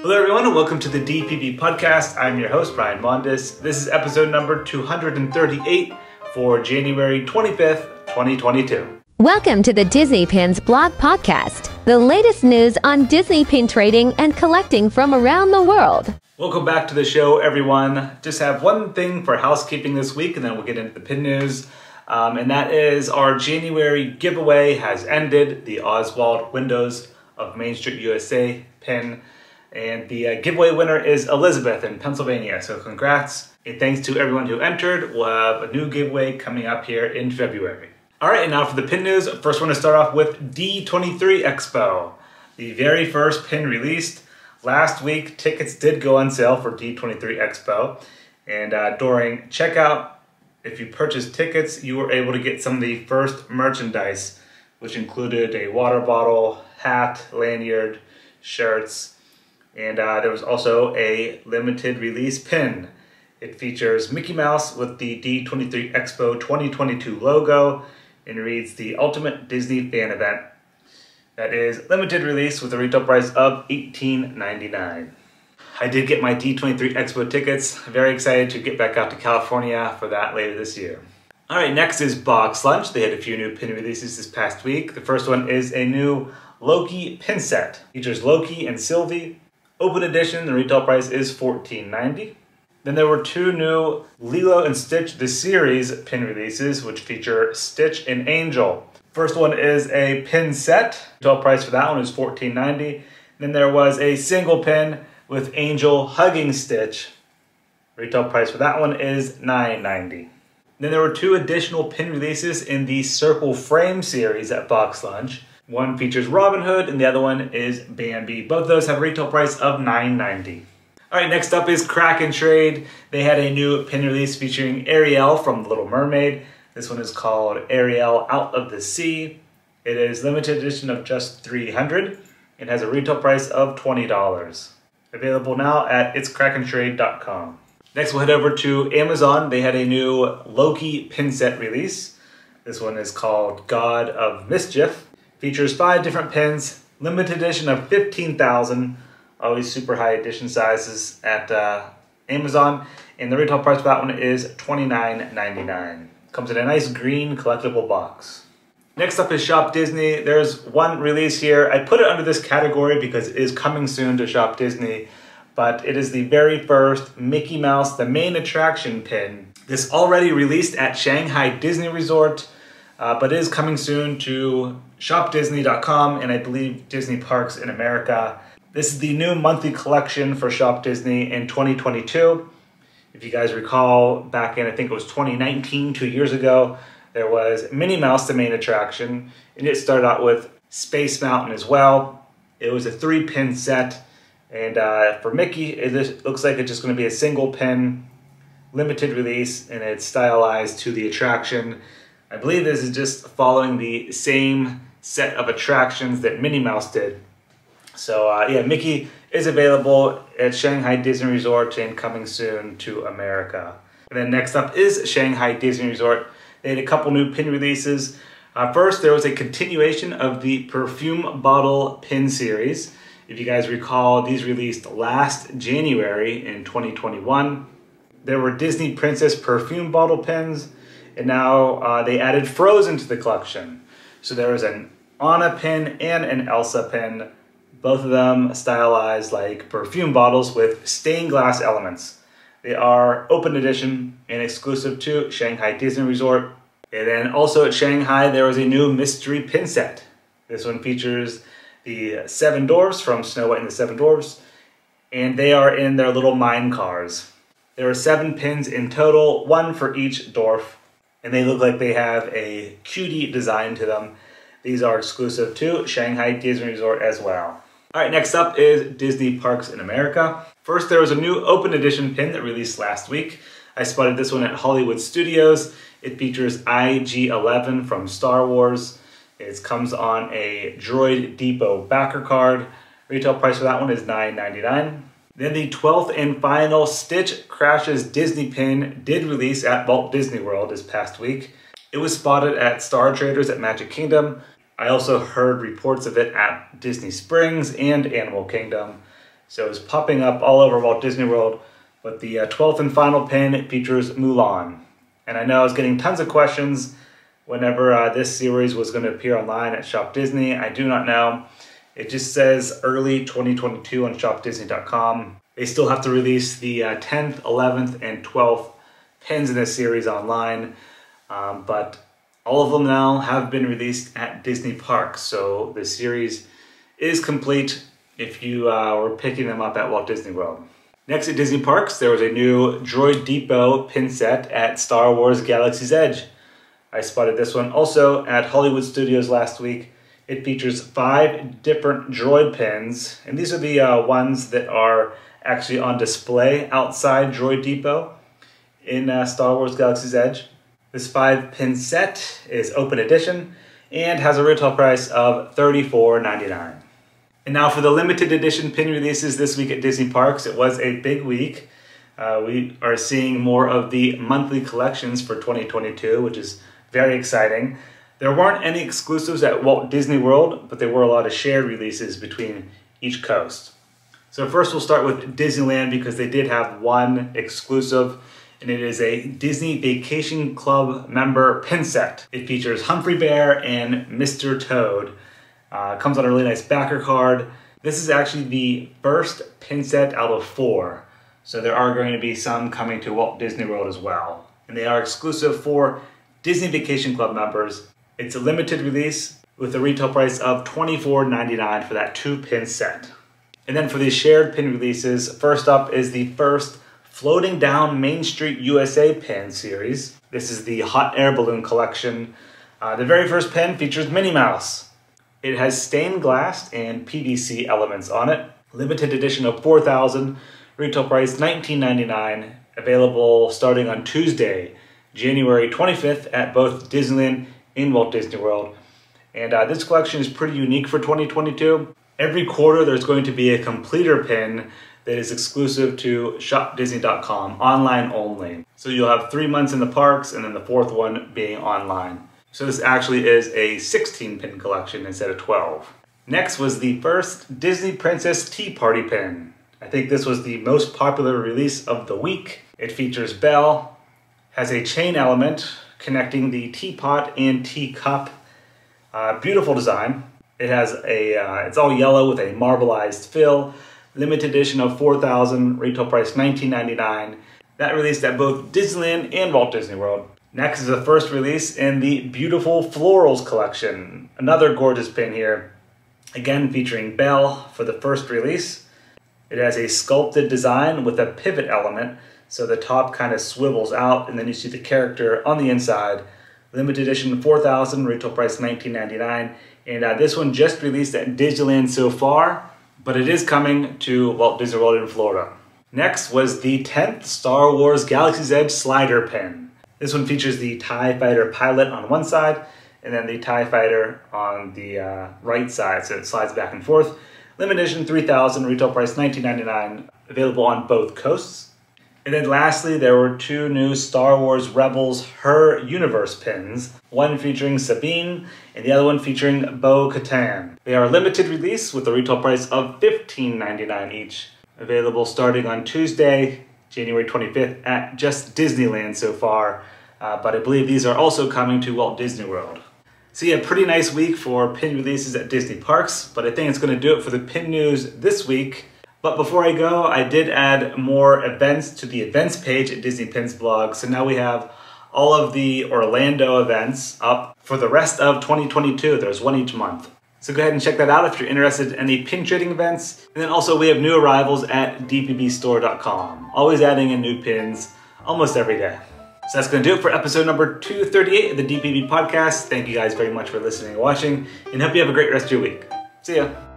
Hello everyone and welcome to the DPB podcast. I'm your host, Brian Mondes. This is episode number 238 for January 25th, 2022. Welcome to the Disney Pins blog podcast, the latest news on Disney pin trading and collecting from around the world. Welcome back to the show, everyone. Just have one thing for housekeeping this week and then we'll get into the pin news. And that is our January giveaway has ended, the Oswald Windows of Main Street USA pin. And the giveaway winner is Elizabeth in Pennsylvania. So congrats and thanks to everyone who entered. We'll have a new giveaway coming up here in February. All right, and now for the pin news. First, I want to start off with D23 Expo, the very first pin released. Last week, tickets did go on sale for D23 Expo. And during checkout, if you purchased tickets, you were able to get some of the first merchandise, which included a water bottle, hat, lanyard, shirts, and there was also a limited release pin. It features Mickey Mouse with the D23 Expo 2022 logo and reads the Ultimate Disney Fan Event. That is limited release with a retail price of $18.99. I did get my D23 Expo tickets. Very excited to get back out to California for that later this year. All right, next is BoxLunch. They had a few new pin releases this past week. The first one is a new Loki pin set. Features Loki and Sylvie. Open edition, the retail price is $14.90. Then there were two new Lilo and Stitch The Series pin releases, which feature Stitch and Angel. First one is a pin set. Retail price for that one is $14.90. Then there was a single pin with Angel hugging Stitch. Retail price for that one is $9.90. Then there were two additional pin releases in the Circle Frame series at BoxLunch. One features Robin Hood and the other one is Bambi. Both of those have a retail price of $9.90. All right, next up is Crack and Trade. They had a new pin release featuring Ariel from The Little Mermaid. This one is called Ariel Out of the Sea. It is limited edition of just 300. It has a retail price of $20. Available now at itscrackandtrade.com. Next we'll head over to Amazon. They had a new Loki pin set release. This one is called God of Mischief. Features 5 different pins, limited edition of 15,000, always super high edition sizes at Amazon, and the retail price for that one is $29.99. Comes in a nice green collectible box. Next up is Shop Disney. There's one release here. I put it under this category because it is coming soon to Shop Disney, but it is the very first Mickey Mouse, the main attraction pin. This already released at Shanghai Disney Resort, but it is coming soon to shopdisney.com and I believe Disney Parks in America. This is the new monthly collection for Shop Disney in 2022. If you guys recall, back in, I think it was 2019, 2 years ago, there was Minnie Mouse, the main attraction, and it started out with Space Mountain as well. It was a 3-pin set, and for Mickey, it looks like it's just going to be a single pin, limited release, and it's stylized to the attraction. I believe this is just following the same set of attractions that Minnie Mouse did. So yeah, Mickey is available at Shanghai Disney Resort and coming soon to America. And then next up is Shanghai Disney Resort. They had a couple new pin releases. First, there was a continuation of the perfume bottle pin series. If you guys recall, these released last January in 2021. There were Disney Princess perfume bottle pins, and now they added Frozen to the collection. So there was an Anna pin and an Elsa pin, both of them stylized like perfume bottles with stained glass elements. They are open edition and exclusive to Shanghai Disney Resort. And then also at Shanghai, there was a new mystery pin set. This one features the 7 Dwarfs from Snow White and the 7 Dwarfs, and they are in their little mine cars. There are 7 pins in total, 1 for each dwarf, and they look like they have a cutie design to them. These are exclusive to Shanghai Disney Resort as well. All right, next up is Disney Parks in America. First, there was a new open edition pin that released last week. I spotted this one at Hollywood Studios. It features IG-11 from Star Wars. It comes on a Droid Depot backer card. Retail price for that one is $9.99. Then the 12th and final Stitch Crashes Disney pin did release at Walt Disney World this past week. It was spotted at Star Traders at Magic Kingdom. I also heard reports of it at Disney Springs and Animal Kingdom. So it's popping up all over Walt Disney World. But the 12th and final pin features Mulan. And I know I was getting tons of questions whenever this series was going to appear online at Shop Disney. I do not know. It just says early 2022 on shopdisney.com. They still have to release the 10th, 11th, and 12th pins in this series online. But all of them now have been released at Disney Parks. So the series is complete if you were picking them up at Walt Disney World. Next at Disney Parks, there was a new Droid Depot pin set at Star Wars Galaxy's Edge. I spotted this one also at Hollywood Studios last week. It features 5 different droid pins, and these are the ones that are actually on display outside Droid Depot in Star Wars Galaxy's Edge. This 5-pin set is open edition and has a retail price of $34.99. And now for the limited edition pin releases this week at Disney Parks. It was a big week. We are seeing more of the monthly collections for 2022, which is very exciting. There weren't any exclusives at Walt Disney World, but there were a lot of shared releases between each coast. So first we'll start with Disneyland because they did have one exclusive, and it is a Disney Vacation Club member pin set. It features Humphrey Bear and Mr. Toad. Comes on a really nice backer card. This is actually the first pin set out of 4. So there are going to be some coming to Walt Disney World as well. And they are exclusive for Disney Vacation Club members. It's a limited release with a retail price of $24.99 for that 2-pin set. And then for the shared pin releases, first up is the first Floating Down Main Street USA pin series. This is the Hot Air Balloon collection. The very first pin features Minnie Mouse. It has stained glass and PVC elements on it. Limited edition of 4,000, retail price $19.99, available starting on Tuesday, January 25th at both Disneyland and Walt Disney World. And this collection is pretty unique for 2022. Every quarter there's going to be a completer pin that is exclusive to shopdisney.com, online only. So you'll have 3 months in the parks and then the 4th one being online. So this actually is a 16-pin collection instead of 12. Next was the first Disney Princess Tea Party pin. I think this was the most popular release of the week. It features Belle, has a chain element connecting the teapot and teacup. Beautiful design. It has it's all yellow with a marbleized fill. Limited edition of 4,000, retail price $19.99. That released at both Disneyland and Walt Disney World. Next is the first release in the Beautiful Florals collection. Another gorgeous pin here. Again featuring Belle for the first release. It has a sculpted design with a pivot element, so the top kind of swivels out and then you see the character on the inside. Limited edition 4,000, retail price $19.99. And this one just released at Disneyland so far, but it is coming to Walt Disney World in Florida. Next was the 10th Star Wars Galaxy's Edge slider pin. This one features the TIE Fighter pilot on one side and then the TIE Fighter on the right side, so it slides back and forth. Limited edition 3,000, retail price $19.99, available on both coasts. And then lastly, there were 2 new Star Wars Rebels Her Universe pins, one featuring Sabine and the other one featuring Bo-Katan. They are limited release with a retail price of $15.99 each, available starting on Tuesday, January 25th at just Disneyland so far, but I believe these are also coming to Walt Disney World. So yeah, pretty nice week for pin releases at Disney Parks, but I think it's going to do it for the pin news this week. But before I go, I did add more events to the events page at Disney Pins blog, so now we have all of the Orlando events up for the rest of 2022. There's one each month. So go ahead and check that out if you're interested in any pin trading events. And then also we have new arrivals at dpbstore.com. Always adding in new pins almost every day. So that's going to do it for episode number 238 of the DPB podcast. Thank you guys very much for listening and watching, and hope you have a great rest of your week. See ya.